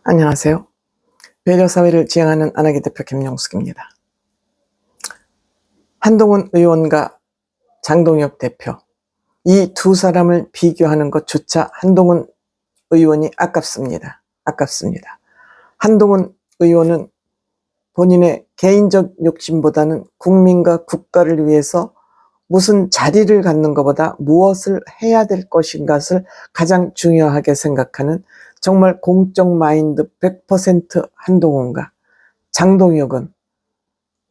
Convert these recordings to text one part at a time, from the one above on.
안녕하세요. 배려사회를 지향하는 안하기 대표 김영숙입니다. 한동훈 의원과 장동혁 대표, 이 두 사람을 비교하는 것조차 한동훈 의원이 아깝습니다. 한동훈 의원은 본인의 개인적 욕심보다는 국민과 국가를 위해서 무슨 자리를 갖는 것보다 무엇을 해야 될 것인가를 가장 중요하게 생각하는 정말 공적 마인드 100% 한동훈과, 장동혁은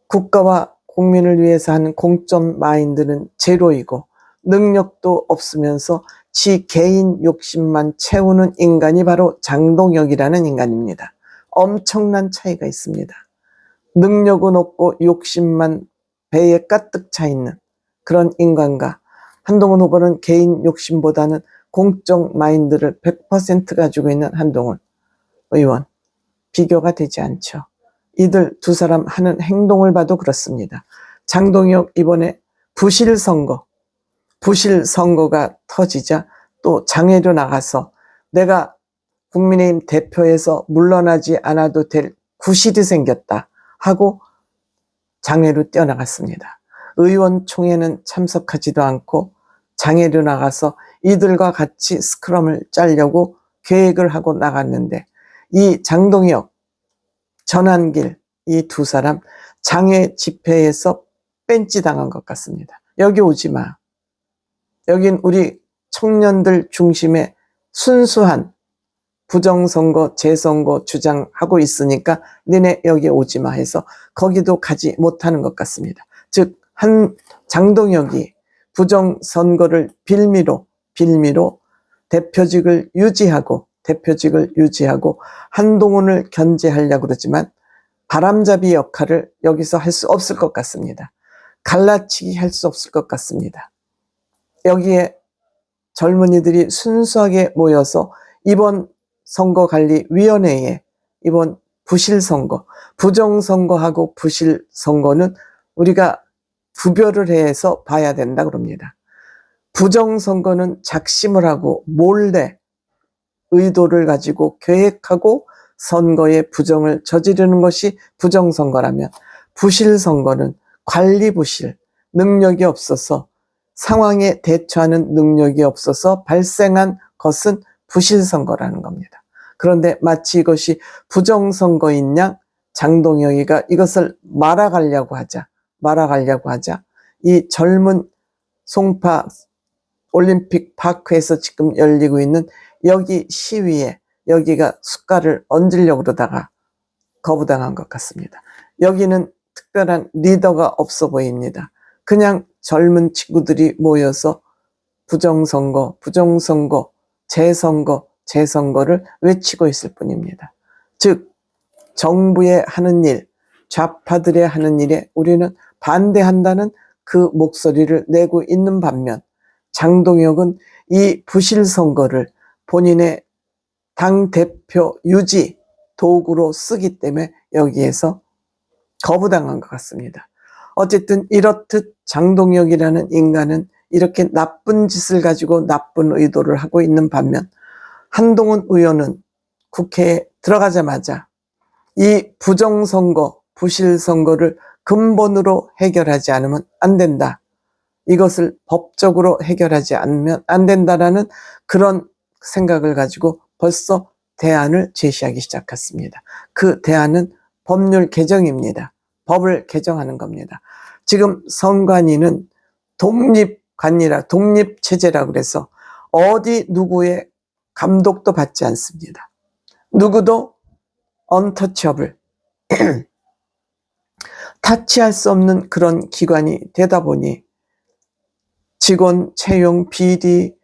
국가와 국민을 위해서 하는 공적 마인드는 제로이고 능력도 없으면서 지 개인 욕심만 채우는 인간이 바로 장동혁이라는 인간입니다. 엄청난 차이가 있습니다. 능력은 없고 욕심만 배에 가득 차 있는 그런 인간과, 한동훈 후보는 개인 욕심보다는 공적 마인드를 100% 가지고 있는 한동훈 의원, 비교가 되지 않죠. 이들 두 사람 하는 행동을 봐도 그렇습니다. 장동혁 이번에 부실선거가 터지자 또 장애로 나가서 내가 국민의힘 대표에서 물러나지 않아도 될 구실이 생겼다 하고 장애로 뛰어나갔습니다. 의원총회는 참석하지도 않고 장애로 나가서 이들과 같이 스크럼을 짜려고 계획을 하고 나갔는데, 이 장동혁, 전한길, 이 두 사람 장애 집회에서 뺀찌 당한 것 같습니다. 여기 오지 마. 여긴 우리 청년들 중심의 순수한 부정선거, 재선거 주장하고 있으니까 너네 여기 오지 마 해서 거기도 가지 못하는 것 같습니다. 즉, 장동혁이 부정선거를 빌미로 대표직을 유지하고 한동훈을 견제하려고 그러지만 바람잡이 역할을 여기서 할 수 없을 것 같습니다. 갈라치기 할 수 없을 것 같습니다. 여기에 젊은이들이 순수하게 모여서 이번 선거관리위원회에 이번 부정선거하고 부실선거는 우리가 구별을 해서 봐야 된다 그럽니다. 부정선거는 작심을 하고 몰래 의도를 가지고 계획하고 선거에 부정을 저지르는 것이 부정선거라면, 부실선거는 관리부실, 능력이 없어서, 상황에 대처하는 능력이 없어서 발생한 것은 부실선거라는 겁니다. 그런데 마치 이것이 부정선거인 양 장동혁이가 이것을 말아가려고 하자 이 젊은 송파 올림픽 파크에서 지금 열리고 있는 여기 시위에 여기가 숟갈을 얹으려고 그러다가 거부당한 것 같습니다. 여기는 특별한 리더가 없어 보입니다. 그냥 젊은 친구들이 모여서 부정선거, 재선거를 외치고 있을 뿐입니다. 즉, 정부의 하는 일, 좌파들의 하는 일에 우리는 반대한다는 그 목소리를 내고 있는 반면, 장동혁은 이 부실선거를 본인의 당대표 유지 도구로 쓰기 때문에 여기에서 거부당한 것 같습니다. 어쨌든 이렇듯 장동혁이라는 인간은 이렇게 나쁜 짓을 가지고 나쁜 의도를 하고 있는 반면, 한동훈 의원은 국회에 들어가자마자 이 부정선거, 부실선거를 근본으로 해결하지 않으면 안 된다. 이것을 법적으로 해결하지 않으면 안 된다라는 그런 생각을 가지고 벌써 대안을 제시하기 시작했습니다. 그 대안은 법률 개정입니다. 법을 개정하는 겁니다. 지금 선관위는 독립체제라고 그래서 어디 누구의 감독도 받지 않습니다. 누구도 untouchable, 타치할 수 없는 그런 기관이 되다 보니 직원 채용, 비리,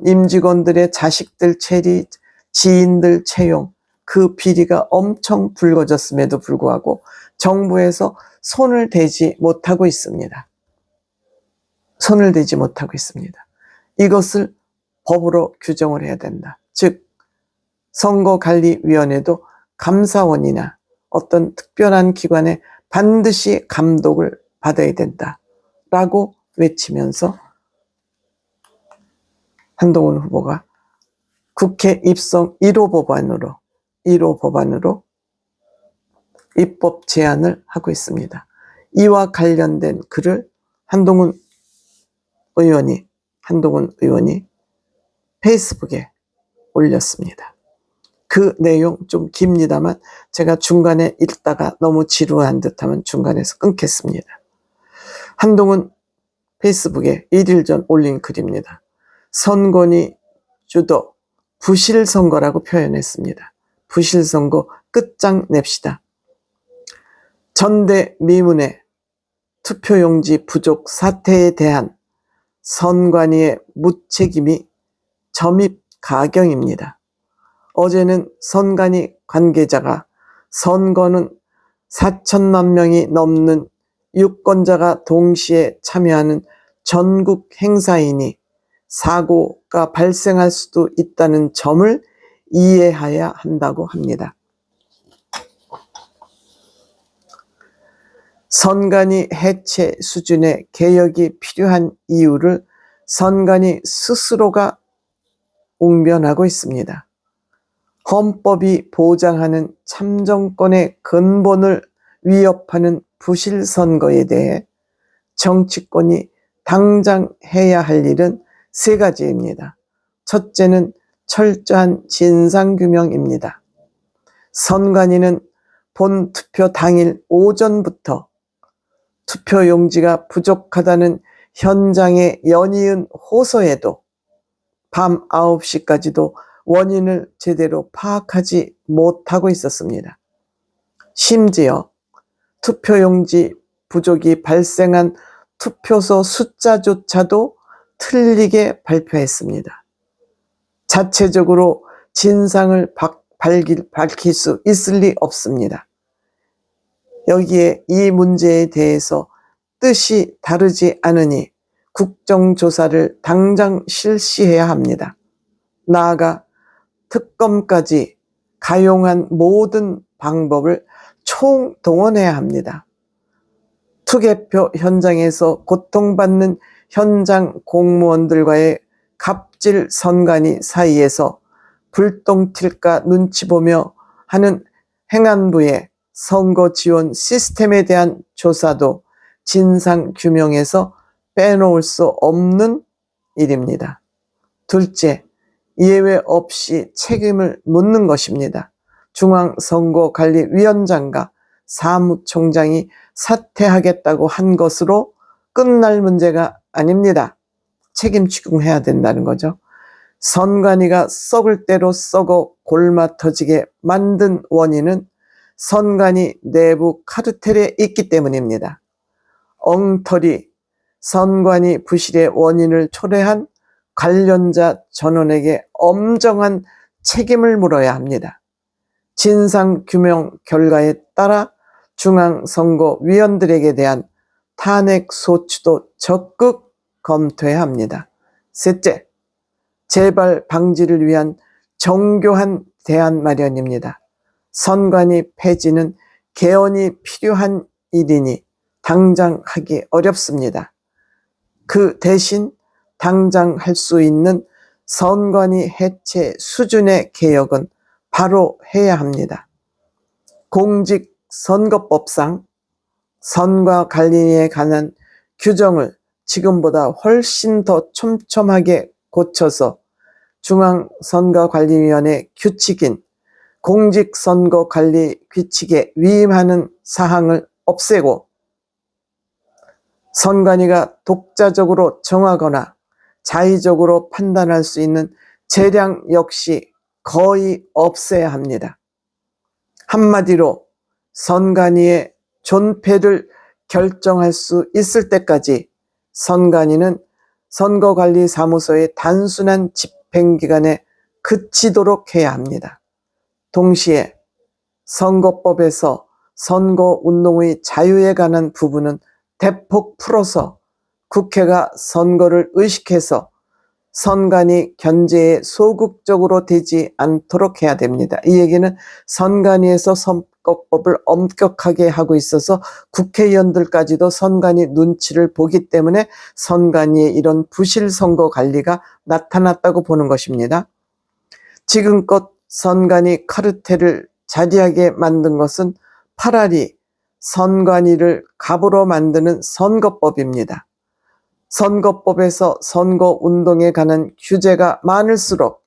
임직원들의 자식들 체리, 지인들 채용, 그 비리가 엄청 불거졌음에도 불구하고 정부에서 손을 대지 못하고 있습니다. 이것을 법으로 규정을 해야 된다. 즉, 선거관리위원회도 감사원이나 어떤 특별한 기관에 반드시 감독을 받아야 된다라고 외치면서 한동훈 후보가 국회 입성 1호 법안으로 입법 제안을 하고 있습니다. 이와 관련된 글을 한동훈 의원이 페이스북에 올렸습니다. 그 내용 좀 깁니다만 제가 중간에 읽다가 너무 지루한 듯하면 중간에서 끊겠습니다. 한동훈 페이스북에 1일 전 올린 글입니다. 선관위 주도 부실선거라고 표현했습니다. 부실선거 끝장냅시다. 전대미문의 투표용지 부족 사태에 대한 선관위의 무책임이 점입가경입니다. 어제는 선관위 관계자가 선거는 4천만 명이 넘는 유권자가 동시에 참여하는 전국 행사이니 사고가 발생할 수도 있다는 점을 이해해야 한다고 합니다. 선관위 해체 수준의 개혁이 필요한 이유를 선관위 스스로가 웅변하고 있습니다. 헌법이 보장하는 참정권의 근본을 위협하는 부실선거에 대해 정치권이 당장 해야 할 일은 세 가지입니다. 첫째는 철저한 진상규명입니다. 선관위는 본 투표 당일 오전부터 투표용지가 부족하다는 현장의 연이은 호소에도 밤 9시까지도 원인을 제대로 파악하지 못하고 있었습니다. 심지어 투표용지 부족이 발생한 투표소 숫자조차도 틀리게 발표했습니다. 자체적으로 진상을 밝힐 수 있을 리 없습니다. 여기에 이 문제에 대해서 뜻이 다르지 않으니 국정조사를 당장 실시해야 합니다. 나아가 특검까지 가용한 모든 방법을 총동원해야 합니다. 투개표 현장에서 고통받는 현장 공무원들과의 갑질 선관위 사이에서 불똥 튈까 눈치 보며 하는 행안부의 선거 지원 시스템에 대한 조사도 진상 규명에서 빼놓을 수 없는 일입니다. 둘째, 예외 없이 책임을 묻는 것입니다. 중앙선거관리위원장과 사무총장이 사퇴하겠다고 한 것으로 끝날 문제가 아닙니다. 책임 추궁해야 된다는 거죠. 선관위가 썩을 대로 썩어 골마 터지게 만든 원인은 선관위 내부 카르텔에 있기 때문입니다. 엉터리 선관위 부실의 원인을 초래한 관련자 전원에게 엄정한 책임을 물어야 합니다. 진상규명 결과에 따라 중앙선거위원들에게 대한 탄핵 소추도 적극 검토해야 합니다. 셋째, 재발 방지를 위한 정교한 대안 마련입니다. 선관위 폐지는 개헌이 필요한 일이니 당장 하기 어렵습니다. 그 대신 당장 할 수 있는 선관위 해체 수준의 개혁은 바로 해야 합니다. 공직선거법상 선거관리에 관한 규정을 지금보다 훨씬 더 촘촘하게 고쳐서 중앙선거관리위원회 규칙인 공직선거관리 규칙에 위임하는 사항을 없애고 선관위가 독자적으로 정하거나 자의적으로 판단할 수 있는 재량 역시 거의 없애야 합니다. 한마디로 선관위의 존폐를 결정할 수 있을 때까지 선관위는 선거관리사무소의 단순한 집행기관에 그치도록 해야 합니다. 동시에 선거법에서 선거운동의 자유에 관한 부분은 대폭 풀어서 국회가 선거를 의식해서 선관위 견제에 소극적으로 되지 않도록 해야 됩니다. 이 얘기는 선관위에서 선거법을 엄격하게 하고 있어서 국회의원들까지도 선관위 눈치를 보기 때문에 선관위의 이런 부실 선거 관리가 나타났다고 보는 것입니다. 지금껏 선관위 카르텔을 자리하게 만든 것은 파라리 선관위를 갑으로 만드는 선거법입니다. 선거법에서 선거운동에 관한 규제가 많을수록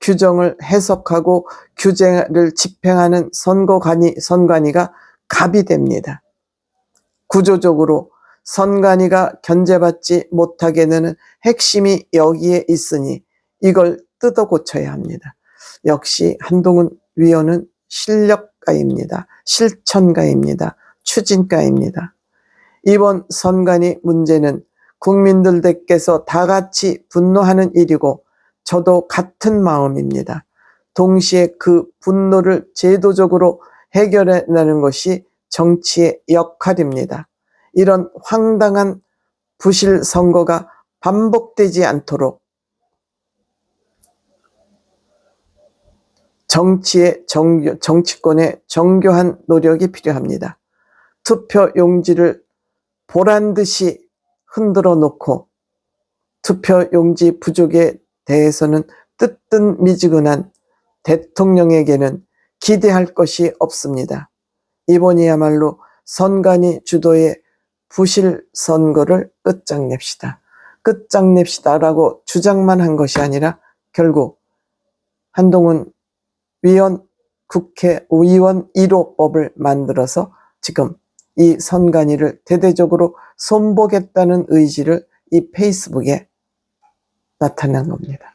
규정을 해석하고 규제를 집행하는 선관위가 갑이 됩니다. 구조적으로 선관위가 견제받지 못하게 되는 핵심이 여기에 있으니 이걸 뜯어 고쳐야 합니다. 역시 한동훈 위원은 실력가입니다. 실천가입니다. 추진가입니다. 이번 선관위 문제는 국민들께서 다 같이 분노하는 일이고 저도 같은 마음입니다. 동시에 그 분노를 제도적으로 해결해내는 것이 정치의 역할입니다. 이런 황당한 부실 선거가 반복되지 않도록 정치권의 정교한 노력이 필요합니다. 투표 용지를 보란듯이 흔들어 놓고 투표 용지 부족에 대해서는 뜨뜻미지근한 대통령에게는 기대할 것이 없습니다. 이번이야말로 선관위 주도의 부실 선거를 끝장냅시다. 끝장냅시다라고 주장만 한 것이 아니라 결국 한동훈 위원 국회의원 1호법을 만들어서 지금 이 선관위를 대대적으로 손보겠다는 의지를 이 페이스북에 나타낸 겁니다.